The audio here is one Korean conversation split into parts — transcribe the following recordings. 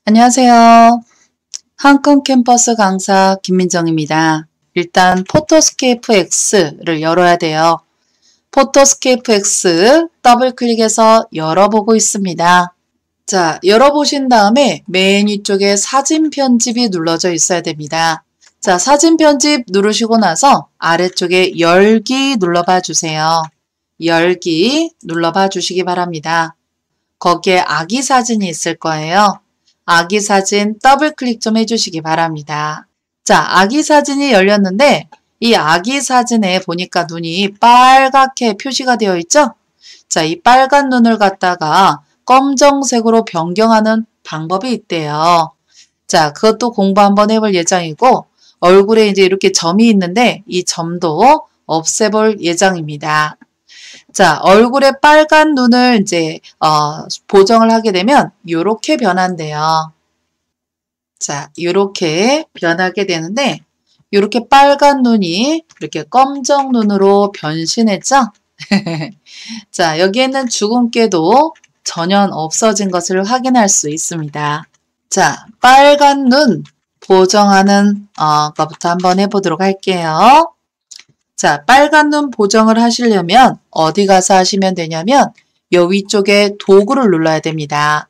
안녕하세요. 한국 캠퍼스 강사 김민정입니다. 일단 포토스케이프 X를 열어야 돼요. 포토스케이프 X 더블 클릭해서 열어보고 있습니다. 자, 열어보신 다음에 맨 위쪽에 사진 편집이 눌러져 있어야 됩니다. 자, 사진 편집 누르시고 나서 아래쪽에 열기 눌러봐 주세요. 열기 눌러봐 주시기 바랍니다. 거기에 아기 사진이 있을 거예요. 아기 사진 더블 클릭 좀 해주시기 바랍니다. 자, 아기 사진이 열렸는데 이 아기 사진에 보니까 눈이 빨갛게 표시가 되어 있죠? 자, 이 빨간 눈을 갖다가 검정색으로 변경하는 방법이 있대요. 자, 그것도 공부 한번 해볼 예정이고 얼굴에 이제 이렇게 점이 있는데 이 점도 없애볼 예정입니다. 자, 얼굴에 빨간 눈을 이제 보정을 하게 되면 이렇게 변한대요. 자, 이렇게 변하게 되는데 이렇게 빨간 눈이 이렇게 검정 눈으로 변신했죠? 자, 여기에 있는 주근깨도 전혀 없어진 것을 확인할 수 있습니다. 자, 빨간 눈 보정하는 것부터 한번 해보도록 할게요. 자, 빨간 눈 보정을 하시려면 어디 가서 하시면 되냐면 요 위쪽에 도구를 눌러야 됩니다.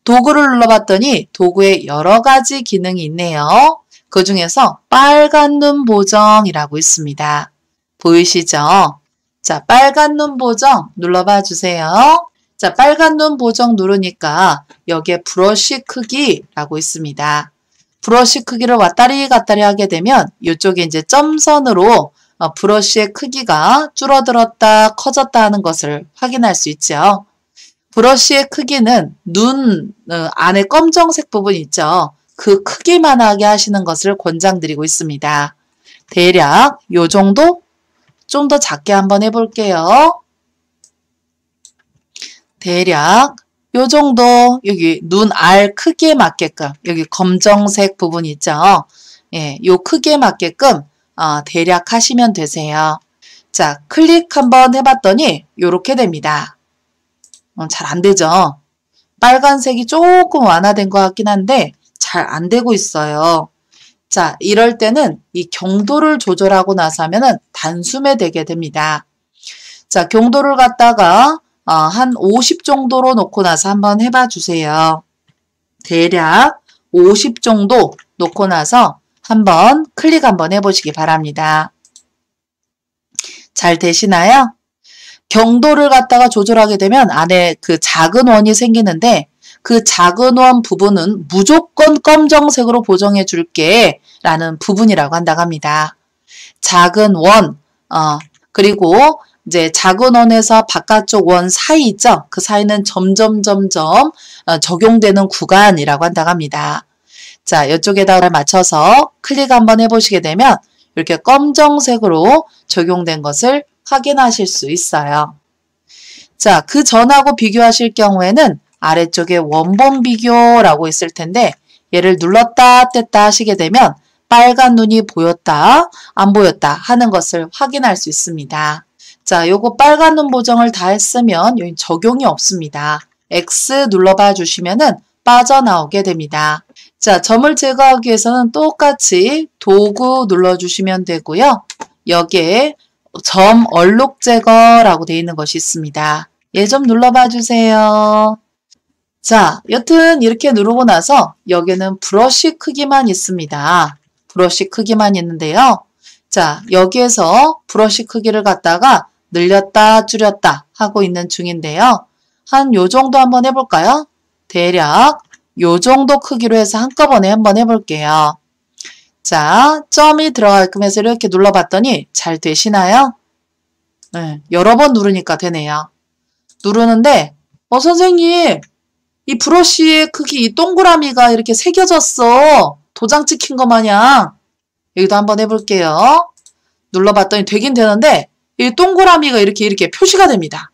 도구를 눌러봤더니 도구에 여러 가지 기능이 있네요. 그 중에서 빨간 눈 보정이라고 있습니다. 보이시죠? 자, 빨간 눈 보정 눌러봐 주세요. 자, 빨간 눈 보정 누르니까 여기에 브러쉬 크기라고 있습니다. 브러쉬 크기를 왔다리 갔다리 하게 되면 이쪽에 이제 점선으로 브러쉬의 크기가 줄어들었다, 커졌다 하는 것을 확인할 수 있죠. 브러쉬의 크기는 눈 안에 검정색 부분 있죠. 그 크기만하게 하시는 것을 권장드리고 있습니다. 대략 요 정도? 좀 더 작게 한번 해볼게요. 대략 요 정도 여기 눈 알 크기에 맞게끔 여기 검정색 부분 있죠. 예, 요 크기에 맞게끔 대략 하시면 되세요. 자, 클릭 한번 해봤더니 이렇게 됩니다. 잘 안 되죠? 빨간색이 조금 완화된 것 같긴 한데 잘 안 되고 있어요. 자, 이럴 때는 이 경도를 조절하고 나서 하면은 단숨에 되게 됩니다. 자, 경도를 갖다가 한 50 정도로 놓고 나서 한번 해봐 주세요. 대략 50 정도 놓고 나서 한번 클릭 한번 해보시기 바랍니다. 잘 되시나요? 경도를 갖다가 조절하게 되면 안에 그 작은 원이 생기는데 그 작은 원 부분은 무조건 검정색으로 보정해 줄게 라는 부분이라고 한다고 합니다. 작은 원, 그리고 이제 작은 원에서 바깥쪽 원 사이 있죠? 그 사이는 점점 적용되는 구간이라고 한다고 합니다. 자, 이쪽에다가 맞춰서 클릭 한번 해보시게 되면 이렇게 검정색으로 적용된 것을 확인하실 수 있어요. 자, 그 전하고 비교하실 경우에는 아래쪽에 원본 비교라고 있을 텐데 얘를 눌렀다 뗐다 하시게 되면 빨간 눈이 보였다, 안 보였다 하는 것을 확인할 수 있습니다. 자, 요거 빨간 눈 보정을 다 했으면 여기 적용이 없습니다. X 눌러봐 주시면은 빠져나오게 됩니다. 자, 점을 제거하기 위해서는 똑같이 도구 눌러주시면 되고요. 여기에 점 얼룩 제거라고 되어 있는 것이 있습니다. 얘 좀 눌러봐 주세요. 자, 여튼 이렇게 누르고 나서 여기는 브러쉬 크기만 있습니다. 브러쉬 크기만 있는데요. 자, 여기에서 브러쉬 크기를 갖다가 늘렸다 줄였다 하고 있는 중인데요. 한 요 정도 한번 해볼까요? 대략 요 정도 크기로 해서 한꺼번에 한번 해볼게요. 자, 점이 들어가게끔 해서 이렇게 눌러봤더니 잘 되시나요? 네, 여러 번 누르니까 되네요. 누르는데 선생님 이 브러쉬의 크기 이 동그라미가 이렇게 새겨졌어. 도장 찍힌 것 마냥. 여기도 한번 해볼게요. 눌러봤더니 되긴 되는데 이 동그라미가 이렇게 표시가 됩니다.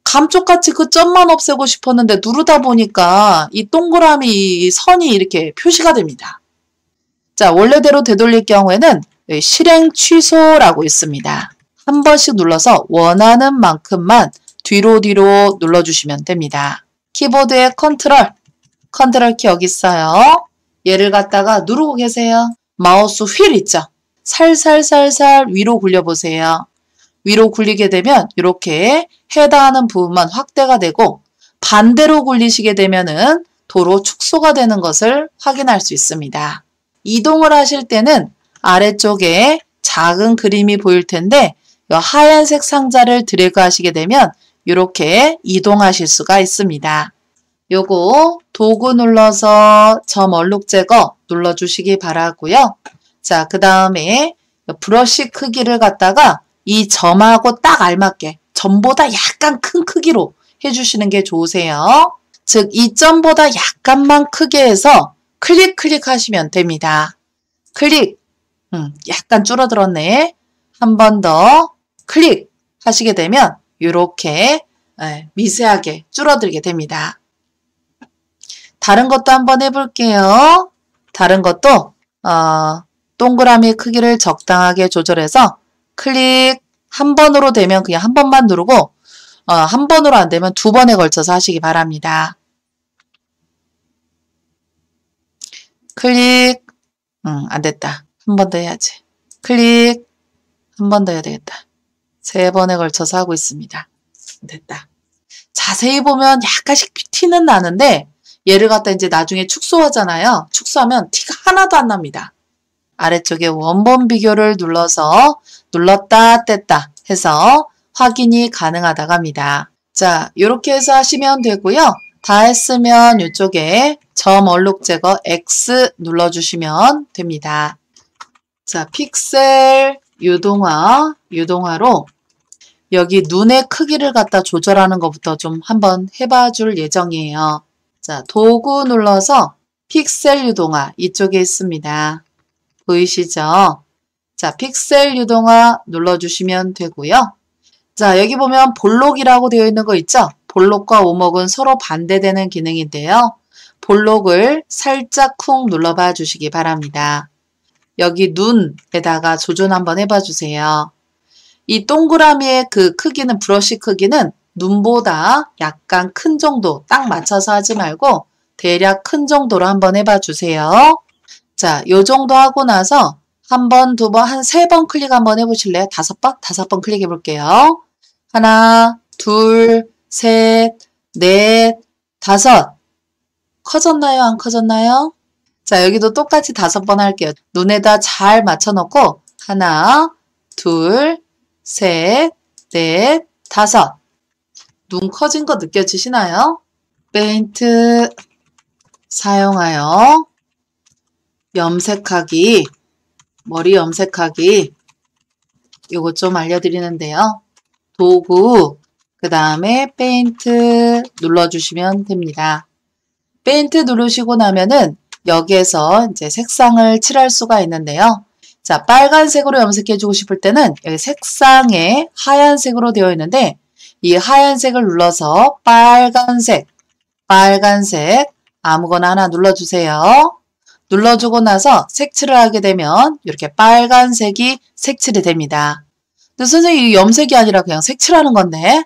감쪽같이 그 점만 없애고 싶었는데 누르다 보니까 이 동그라미 선이 이렇게 표시가 됩니다. 자, 원래대로 되돌릴 경우에는 실행 취소라고 있습니다. 한 번씩 눌러서 원하는 만큼만 뒤로 눌러주시면 됩니다. 키보드의 컨트롤 컨트롤 키 여기 있어요. 얘를 갖다가 누르고 계세요. 마우스 휠 있죠? 살살살살 위로 굴려보세요. 위로 굴리게 되면 이렇게 해당하는 부분만 확대가 되고 반대로 굴리시게 되면은 도로 축소가 되는 것을 확인할 수 있습니다. 이동을 하실 때는 아래쪽에 작은 그림이 보일 텐데 이 하얀색 상자를 드래그 하시게 되면 이렇게 이동하실 수가 있습니다. 요거 도구 눌러서 점 얼룩 제거 눌러주시기 바라고요. 자, 그 다음에 브러쉬 크기를 갖다가 이 점하고 딱 알맞게 점보다 약간 큰 크기로 해주시는 게 좋으세요. 즉, 이 점보다 약간만 크게 해서 클릭 하시면 됩니다. 클릭, 약간 줄어들었네. 한 번 더 클릭 하시게 되면 이렇게 미세하게 줄어들게 됩니다. 다른 것도 한번 해볼게요. 다른 것도 동그라미 크기를 적당하게 조절해서 클릭 한 번으로 되면 그냥 한 번만 누르고 한 번으로 안 되면 두 번에 걸쳐서 하시기 바랍니다. 클릭 안 됐다. 한 번 더 해야지. 클릭 한 번 더 해야 되겠다. 세 번에 걸쳐서 하고 있습니다. 됐다. 자세히 보면 약간씩 티는 나는데 얘를 갖다 이제 나중에 축소하잖아요. 축소하면 티가 하나도 안 납니다. 아래쪽에 원본 비교를 눌러서 눌렀다 뗐다 해서 확인이 가능하다고 합니다. 자, 이렇게 해서 하시면 되고요. 다 했으면 이쪽에 점 얼룩 제거 X 눌러주시면 됩니다. 자, 픽셀 유동화로 여기 눈의 크기를 갖다 조절하는 것부터 좀 한번 해봐 줄 예정이에요. 자, 도구 눌러서 픽셀 유동화 이쪽에 있습니다. 보이시죠? 자, 픽셀 유동화 눌러주시면 되고요. 자, 여기 보면 볼록이라고 되어 있는 거 있죠? 볼록과 오목은 서로 반대되는 기능인데요. 볼록을 살짝 쿵 눌러봐 주시기 바랍니다. 여기 눈에다가 조준 한번 해봐 주세요. 이 동그라미의 그 크기는 브러쉬 크기는 눈보다 약간 큰 정도 딱 맞춰서 하지 말고 대략 큰 정도로 한번 해봐 주세요. 자, 요 정도 하고 나서 한 번, 두 번, 한 세 번 클릭 한번 해보실래요? 다섯 번 클릭해 볼게요. 하나, 둘, 셋, 넷, 다섯. 커졌나요? 안 커졌나요? 자, 여기도 똑같이 5번 할게요. 눈에다 잘 맞춰놓고 하나, 둘, 셋, 넷, 다섯. 눈 커진 거 느껴지시나요? 페인트 사용하여 염색하기, 머리 염색하기 요거 좀 알려드리는데요. 도구, 그 다음에 페인트 눌러주시면 됩니다. 페인트 누르시고 나면은 여기에서 이제 색상을 칠할 수가 있는데요. 자, 빨간색으로 염색해주고 싶을 때는 여기 색상에 하얀색으로 되어 있는데 이 하얀색을 눌러서 빨간색 아무거나 하나 눌러주세요. 눌러주고 나서 색칠을 하게 되면 이렇게 빨간색이 색칠이 됩니다. 근데 선생님 이 염색이 아니라 그냥 색칠하는 건데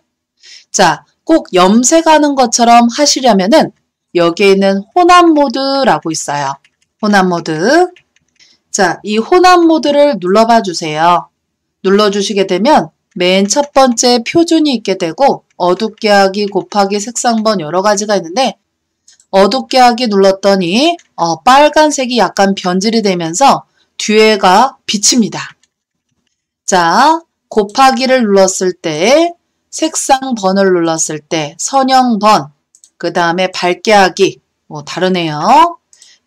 자, 꼭 염색하는 것처럼 하시려면은 여기에 있는 혼합 모드라고 있어요. 혼합 모드. 자, 이 혼합 모드를 눌러봐 주세요. 눌러주시게 되면 맨 첫 번째 표준이 있게 되고 어둡게 하기, 곱하기, 색상번 여러 가지가 있는데 어둡게 하기 눌렀더니 빨간색이 약간 변질이 되면서 뒤에가 비칩니다. 자, 곱하기를 눌렀을 때 색상 번을 눌렀을 때 선형 번, 그 다음에 밝게 하기 다르네요.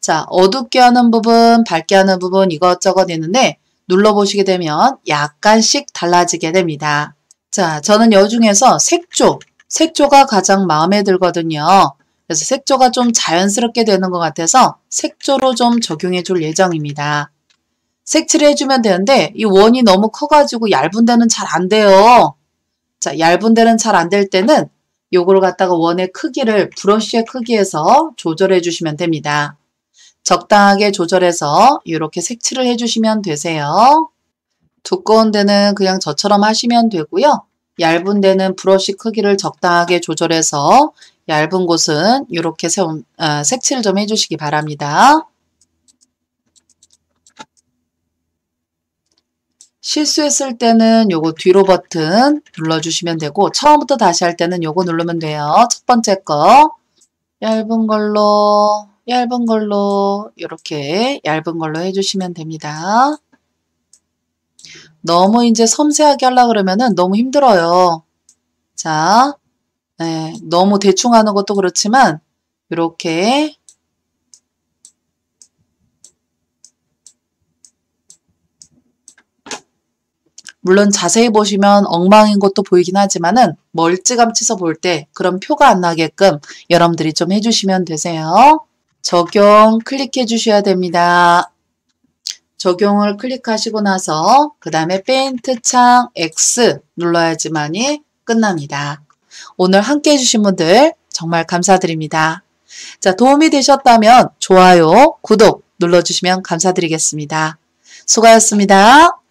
자, 어둡게 하는 부분, 밝게 하는 부분 이것저것 있는데 눌러보시게 되면 약간씩 달라지게 됩니다. 자, 저는 여 중에서 색조가 가장 마음에 들거든요. 그래서 색조가 좀 자연스럽게 되는 것 같아서 색조로 좀 적용해 줄 예정입니다. 색칠을 해주면 되는데 이 원이 너무 커가지고 얇은 데는 잘 안 돼요. 자, 얇은 데는 잘 안 될 때는 요거를 갖다가 원의 크기를 브러쉬의 크기에서 조절해 주시면 됩니다. 적당하게 조절해서 이렇게 색칠을 해주시면 되세요. 두꺼운 데는 그냥 저처럼 하시면 되고요. 얇은 데는 브러쉬 크기를 적당하게 조절해서 얇은 곳은 이렇게 색칠 좀 해주시기 바랍니다. 실수했을 때는 요거 뒤로 버튼 눌러주시면 되고 처음부터 다시 할 때는 요거 누르면 돼요. 첫 번째 거 얇은 걸로 이렇게 얇은 걸로 해주시면 됩니다. 너무 이제 섬세하게 하려고 그러면은 너무 힘들어요. 자, 네, 너무 대충 하는 것도 그렇지만 이렇게 물론 자세히 보시면 엉망인 것도 보이긴 하지만은 멀찌감치서 볼 때 그런 표가 안 나게끔 여러분들이 좀 해주시면 되세요. 적용 클릭해 주셔야 됩니다. 적용을 클릭하시고 나서 그 다음에 페인트 창 X 눌러야지만이 끝납니다. 오늘 함께 해주신 분들 정말 감사드립니다. 자, 도움이 되셨다면 좋아요, 구독 눌러주시면 감사드리겠습니다. 수고하셨습니다.